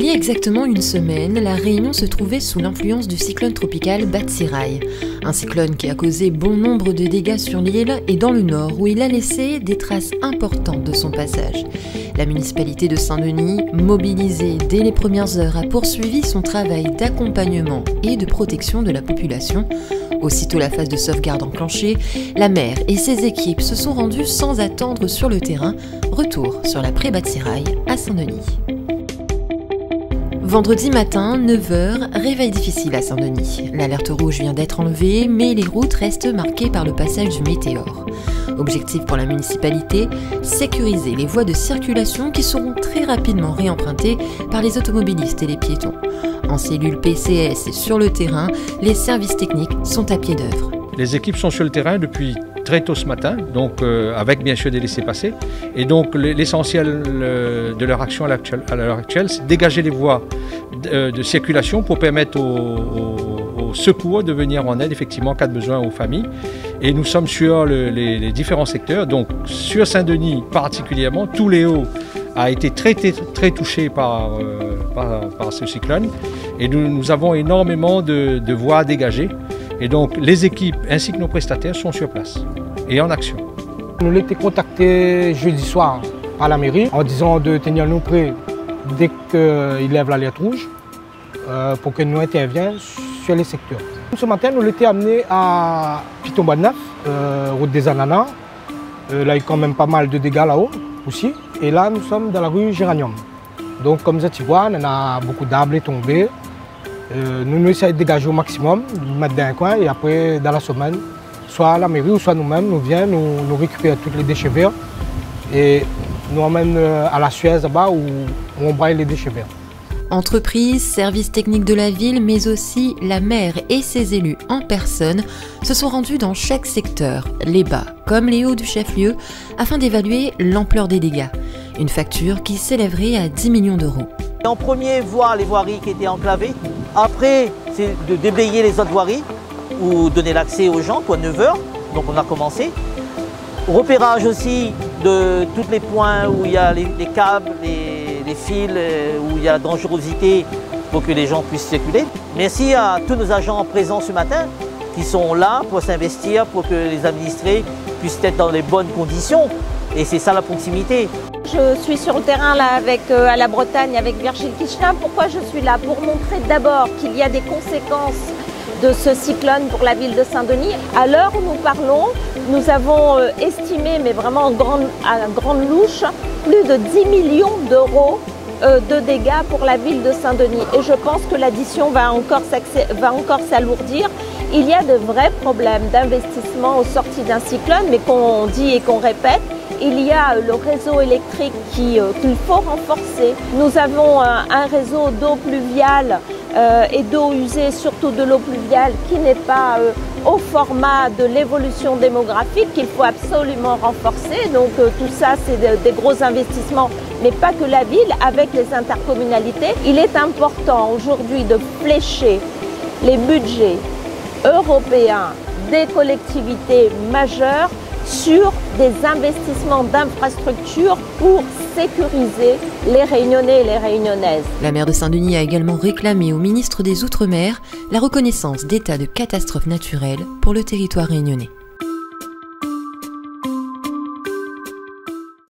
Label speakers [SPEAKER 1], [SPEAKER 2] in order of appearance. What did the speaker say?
[SPEAKER 1] y a exactement une semaine, la Réunion se trouvait sous l'influence du cyclone tropical Batsirai. Un cyclone qui a causé bon nombre de dégâts sur l'île et dans le nord où il a laissé des traces importantes de son passage. La municipalité de Saint-Denis, mobilisée dès les premières heures, a poursuivi son travail d'accompagnement et de protection de la population. Aussitôt la phase de sauvegarde enclenchée, la maire et ses équipes se sont rendues sans attendre sur le terrain. Retour sur la pré-Batsirai à Saint-Denis. Vendredi matin, 9h, réveil difficile à Saint-Denis. L'alerte rouge vient d'être enlevée, mais les routes restent marquées par le passage du météore. Objectif pour la municipalité, sécuriser les voies de circulation qui seront très rapidement réempruntées par les automobilistes et les piétons. En cellule PCS et sur le terrain, les services techniques sont à pied d'œuvre.
[SPEAKER 2] Les équipes sont sur le terrain depuis très tôt ce matin, donc avec bien sûr des laissez-passer. Et donc l'essentiel de leur action à l'heure actuelle, c'est de dégager les voies de circulation pour permettre aux secours de venir en aide effectivement en cas de besoin aux familles. Et nous sommes sur les différents secteurs, donc sur Saint-Denis particulièrement, tous les hauts a été très touché par ce cyclone. Et nous avons énormément de voies à dégager. Et donc les équipes ainsi que nos prestataires sont sur place et en action.
[SPEAKER 3] Nous avons été contactés jeudi soir par la mairie en disant de tenir nous prêts dès qu'ils lèvent l'alerte rouge pour que nous intervions sur les secteurs. Ce matin, nous avons été amenés à Piton-Bois-de-Neuf, route des Ananas. Là, il y a quand même pas mal de dégâts là-haut aussi. Et là, nous sommes dans la rue Géranium. Donc comme ça, tu vois, on a beaucoup d'arbres tombés. Nous essayons de dégager au maximum, de mettre dans un coin et après, dans la semaine, soit la mairie ou soit nous-mêmes, nous venons, nous récupérons tous les déchets verts et nous emmènent à la Suez là-bas où on braille les déchets verts.
[SPEAKER 1] Entreprises, services techniques de la ville, mais aussi la maire et ses élus en personne se sont rendus dans chaque secteur, les bas comme les hauts du chef-lieu, afin d'évaluer l'ampleur des dégâts. Une facture qui s'élèverait à 10 millions d'euros.
[SPEAKER 4] En premier, voir les voiries qui étaient enclavées. Après, c'est de déblayer les autres voiries ou donner l'accès aux gens, 9h. Donc on a commencé. Repérage aussi de tous les points où il y a les câbles, les fils, où il y a dangerosité pour que les gens puissent circuler. Merci à tous nos agents présents ce matin qui sont là pour s'investir, pour que les administrés puissent être dans les bonnes conditions. Et c'est ça la proximité.
[SPEAKER 5] Je suis sur le terrain là à la Bretagne avec Virgile Kichelin. Pourquoi je suis là? Pour montrer d'abord qu'il y a des conséquences de ce cyclone pour la ville de Saint-Denis. À l'heure où nous parlons, nous avons estimé, mais vraiment à grande louche, plus de 10 millions d'euros de dégâts pour la ville de Saint-Denis. Et je pense que l'addition va encore s'alourdir. Il y a de vrais problèmes d'investissement aux sorties d'un cyclone, mais qu'on dit et qu'on répète. Il y a le réseau électrique qu'il faut renforcer. Nous avons un réseau d'eau pluviale et d'eau usée, surtout de l'eau pluviale, qui n'est pas au format de l'évolution démographique, qu'il faut absolument renforcer. Donc tout ça, c'est des gros investissements, mais pas que la ville, avec les intercommunalités. Il est important aujourd'hui de flécher les budgets européens des collectivités majeures sur des investissements d'infrastructures pour sécuriser les Réunionnais et les Réunionnaises.
[SPEAKER 1] La maire de Saint-Denis a également réclamé au ministre des Outre-mer la reconnaissance d'état de catastrophe naturelle pour le territoire réunionnais.